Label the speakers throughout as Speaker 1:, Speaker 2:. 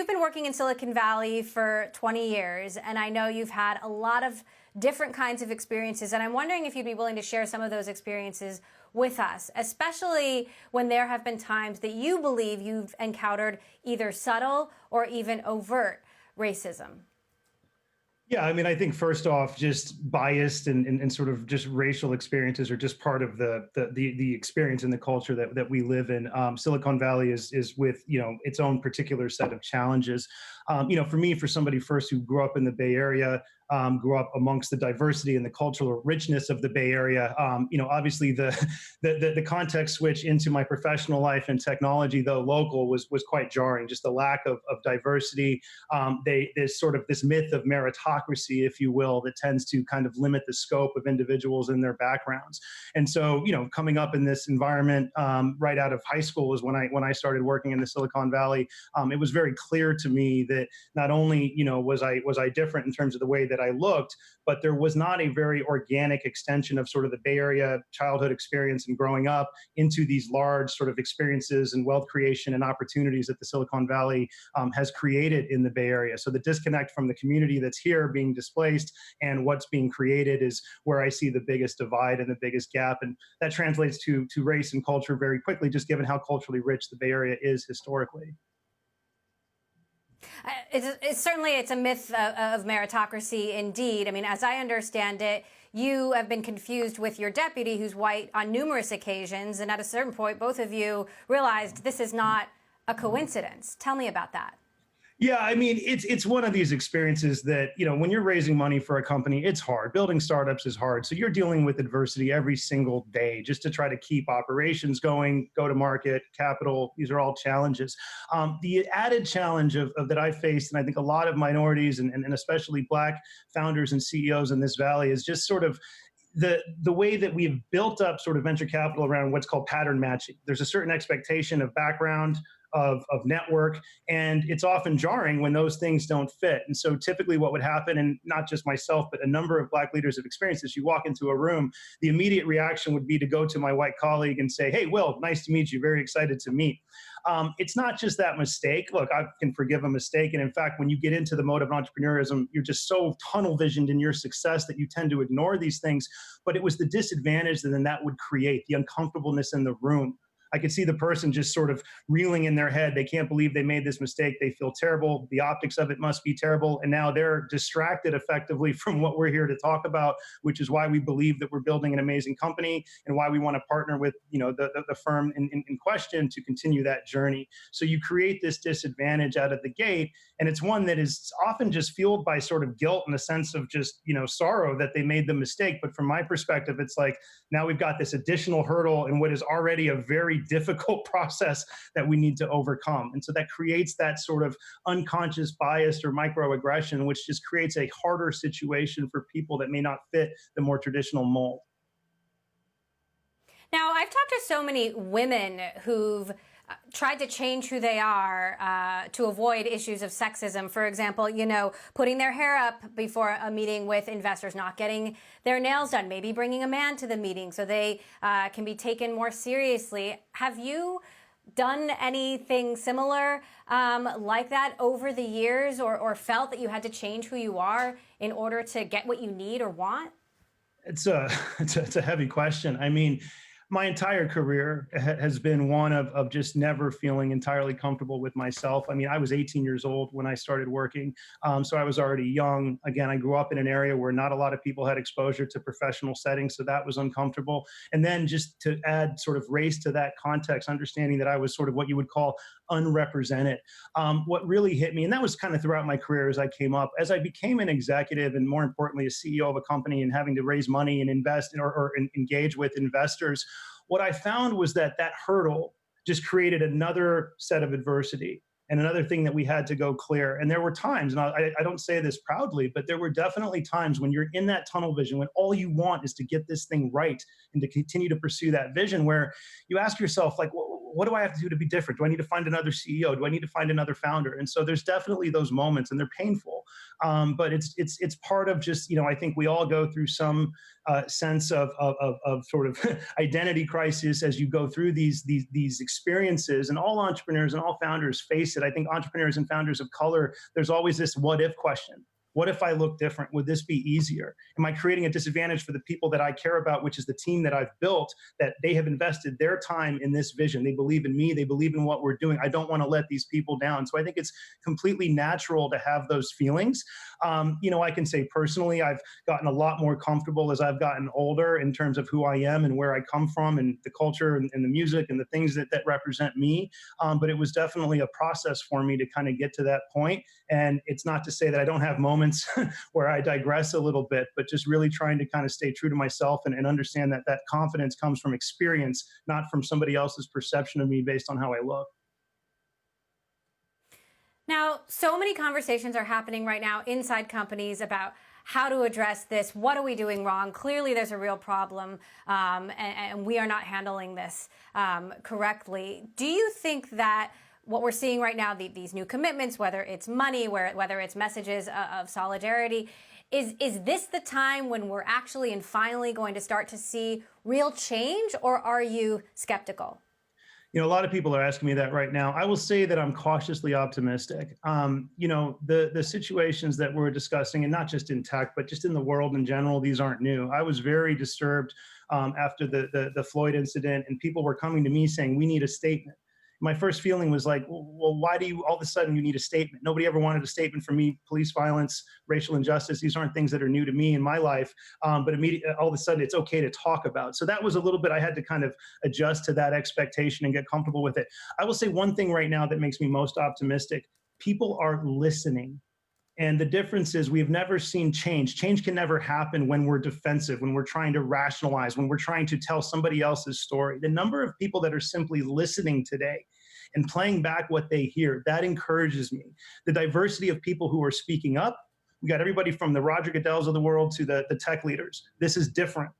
Speaker 1: you've been working in Silicon Valley for 20 years, and I know you've had a lot of different kinds of experiences, and I'm wondering if you'd be willing to share some of those experiences with us, especially when there have been times that you believe you've encountered either subtle or even overt racism.
Speaker 2: Yeah, I mean, I think first off, just biased and sort of just racial experiences are just part of the experience and the culture that we live in. Silicon Valley is with its own particular set of challenges. For me, for somebody first who grew up in the Bay Area, grew up amongst the diversity and the cultural richness of the Bay Area. Obviously the context switch into my professional life and technology, though local, was quite jarring. Just the lack of diversity. There's sort of this myth of meritocracy, if you will, that tends to kind of limit the scope of individuals and their backgrounds. And so, coming up in this environment right out of high school was when I started working in the Silicon Valley. It was very clear to me that not only was I different in terms of the way that I looked, but there was not a very organic extension of sort of the Bay Area childhood experience and growing up into these large sort of experiences and wealth creation and opportunities that the Silicon Valley has created in the Bay Area. So the disconnect from the community that's here being displaced and what's being created is where I see the biggest divide and the biggest gap. And that translates to race and culture very quickly, just given how culturally rich the Bay Area is historically.
Speaker 1: It's a myth of meritocracy, indeed. I mean, as I understand it, you have been confused with your deputy, who's white, on numerous occasions, and at a certain point, both of you realized this is not a coincidence. Tell me about that.
Speaker 2: Yeah, I mean, it's one of these experiences that, when you're raising money for a company, it's hard. Building startups is hard. So you're dealing with adversity every single day just to try to keep operations going, go to market, capital. These are all challenges. The added challenge of that I faced, and I think a lot of minorities and especially Black founders and CEOs in this valley, is just sort of the way that we've built up sort of venture capital around what's called pattern matching. There's a certain expectation of background, of network, and it's often jarring when those things don't fit. And so typically what would happen, and not just myself, but a number of Black leaders have experienced this, you walk into a room, the immediate reaction would be to go to my white colleague and say, "Hey, Will, nice to meet you, very excited to meet." It's not just that mistake. Look, I can forgive a mistake. And in fact, when you get into the mode of entrepreneurism, you're just so tunnel visioned in your success that you tend to ignore these things. But it was the disadvantage that then that would create, the uncomfortableness in the room. I could see the person just sort of reeling in their head. They can't believe they made this mistake. They feel terrible. The optics of it must be terrible. And now they're distracted effectively from what we're here to talk about, which is why we believe that we're building an amazing company and why we want to partner with the firm in question to continue that journey. So you create this disadvantage out of the gate. And it's one that is often just fueled by sort of guilt and a sense of just, sorrow that they made the mistake. But from my perspective, it's like now we've got this additional hurdle in what is already a very difficult process that we need to overcome. And so that creates that sort of unconscious bias or microaggression, which just creates a harder situation for people that may not fit the more traditional mold.
Speaker 1: Now, I've talked to so many women who've tried to change who they are to avoid issues of sexism. For example, putting their hair up before a meeting with investors, not getting their nails done, maybe bringing a man to the meeting so they can be taken more seriously. Have you done anything similar like that over the years, or felt that you had to change who you are in order to get what you need or want?
Speaker 2: It's a heavy question. I mean, my entire career has been one of just never feeling entirely comfortable with myself. I mean, I was 18 years old when I started working, so I was already young. Again, I grew up in an area where not a lot of people had exposure to professional settings, so that was uncomfortable. And then just to add sort of race to that context, understanding that I was sort of what you would call unrepresented. What really hit me, and that was kind of throughout my career as I came up, as I became an executive and more importantly, a CEO of a company and having to raise money and invest or engage with investors, what I found was that hurdle just created another set of adversity and another thing that we had to go clear. And there were times, and I don't say this proudly, but there were definitely times when you're in that tunnel vision, when all you want is to get this thing right and to continue to pursue that vision, where you ask yourself, like, what do I have to do to be different? Do I need to find another CEO? Do I need to find another founder? And so there's definitely those moments, and they're painful. But it's part of just, I think we all go through some sense of sort of identity crisis as you go through these experiences. And all entrepreneurs and all founders face it. I think entrepreneurs and founders of color, there's always this what if question. What if I look different? Would this be easier? Am I creating a disadvantage for the people that I care about, which is the team that I've built, that they have invested their time in this vision? They believe in me. They believe in what we're doing. I don't want to let these people down. So I think it's completely natural to have those feelings. I can say personally, I've gotten a lot more comfortable as I've gotten older in terms of who I am and where I come from and the culture and the music and the things that represent me. But it was definitely a process for me to kind of get to that point. And it's not to say that I don't have moments where I digress a little bit, but just really trying to kind of stay true to myself and understand that confidence comes from experience, not from somebody else's perception of me based on how I look.
Speaker 1: Now, so many conversations are happening right now inside companies about how to address this. What are we doing wrong? Clearly, there's a real problem, and we are not handling this correctly. Do you think that what we're seeing right now, these new commitments, whether it's money, whether it's messages of solidarity, is this the time when we're actually and finally going to start to see real change, or are you skeptical?
Speaker 2: A lot of people are asking me that right now. I will say that I'm cautiously optimistic. The situations that we're discussing, and not just in tech, but just in the world in general, these aren't new. I was very disturbed after the Floyd incident, and people were coming to me saying, we need a statement. My first feeling was like, well, why do you all of a sudden you need a statement? Nobody ever wanted a statement from me. Police violence, racial injustice, these aren't things that are new to me in my life. But immediately, all of a sudden, it's okay to talk about. So that was a little bit, I had to kind of adjust to that expectation and get comfortable with it. I will say one thing right now that makes me most optimistic. People are listening. And the difference is we've never seen change. Change can never happen when we're defensive, when we're trying to rationalize, when we're trying to tell somebody else's story. The number of people that are simply listening today and playing back what they hear, that encourages me. The diversity of people who are speaking up, we got everybody from the Roger Goodells of the world to the tech leaders. This is different.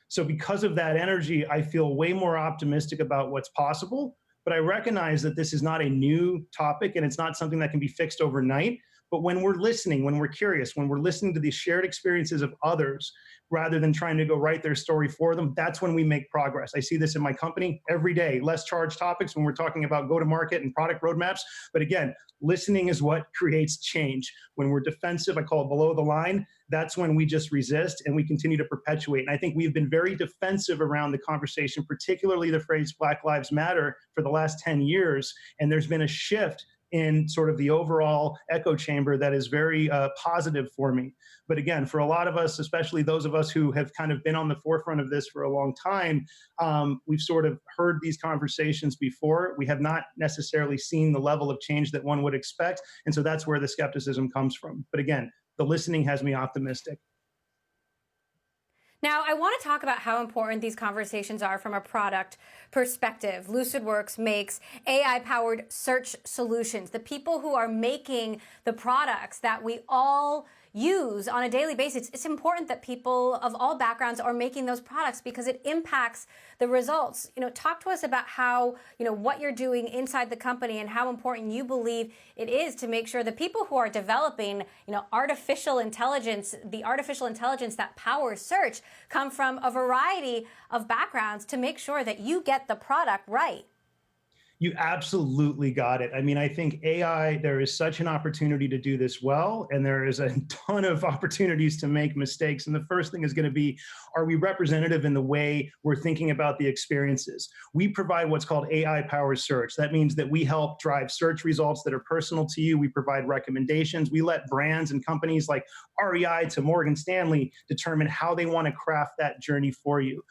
Speaker 2: So because of that energy, I feel way more optimistic about what's possible. But I recognize that this is not a new topic and it's not something that can be fixed overnight. But when we're listening, when we're curious, when we're listening to the shared experiences of others, rather than trying to go write their story for them, that's when we make progress. I see this in my company every day. Less charged topics when we're talking about go-to-market and product roadmaps. But again, listening is what creates change. When we're defensive, I call it below the line, that's when we just resist and we continue to perpetuate. And I think we've been very defensive around the conversation, particularly the phrase Black Lives Matter for the last 10 years. And there's been a shift in sort of the overall echo chamber that is very positive for me. But again, for a lot of us, especially those of us who have kind of been on the forefront of this for a long time, we've sort of heard these conversations before. We have not necessarily seen the level of change that one would expect. And so that's where the skepticism comes from. But again, the listening has me optimistic.
Speaker 1: Now, I want to talk about how important these conversations are from a product perspective. Lucidworks makes AI-powered search solutions. The people who are making the products that we all use on a daily basis, it's important that people of all backgrounds are making those products because it impacts the results. Talk to us about how, what you're doing inside the company and how important you believe it is to make sure the people who are developing, artificial intelligence, the artificial intelligence that powers search, come from a variety of backgrounds to make sure that you get the product right.
Speaker 2: You absolutely got it. I mean, I think AI, there is such an opportunity to do this well, and there is a ton of opportunities to make mistakes. And the first thing is going to be, are we representative in the way we're thinking about the experiences? We provide what's called AI-powered search. That means that we help drive search results that are personal to you. We provide recommendations. We let brands and companies like REI to Morgan Stanley determine how they want to craft that journey for you.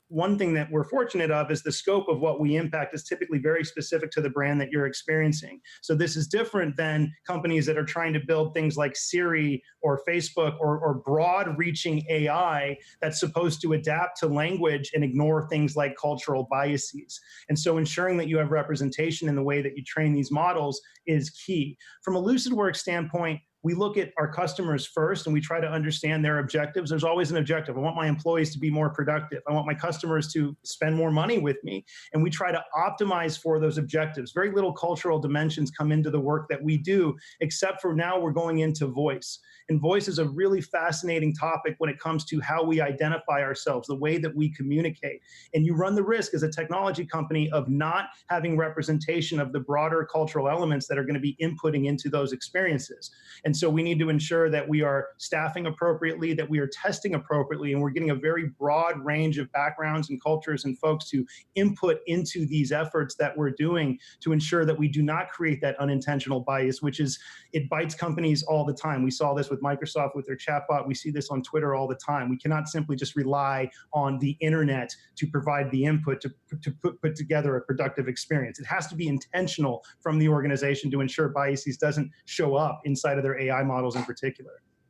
Speaker 2: One thing that we're fortunate of is the scope of what we impact is typically very specific to the brand that you're experiencing. So this is different than companies that are trying to build things like Siri or Facebook or broad-reaching AI that's supposed to adapt to language and ignore things like cultural biases. And so ensuring that you have representation in the way that you train these models is key. From a Lucidworks standpoint, we look at our customers first and we try to understand their objectives. There's always an objective. I want my employees to be more productive. I want my customers to spend more money with me. And we try to optimize for those objectives. Very little cultural dimensions come into the work that we do, except for now we're going into voice. And voice is a really fascinating topic when it comes to how we identify ourselves, the way that we communicate. And you run the risk as a technology company of not having representation of the broader cultural elements that are going to be inputting into those experiences. And so we need to ensure that we are staffing appropriately, that we are testing appropriately, and we're getting a very broad range of backgrounds and cultures and folks to input into these efforts that we're doing to ensure that we do not create that unintentional bias, which is, it bites companies all the time. We saw this with Microsoft with their chatbot. We see this on Twitter all the time. We cannot simply just rely on the internet to provide the input to put together a productive experience. It has to be intentional from the organization to ensure biases doesn't show up inside of their AI models in particular.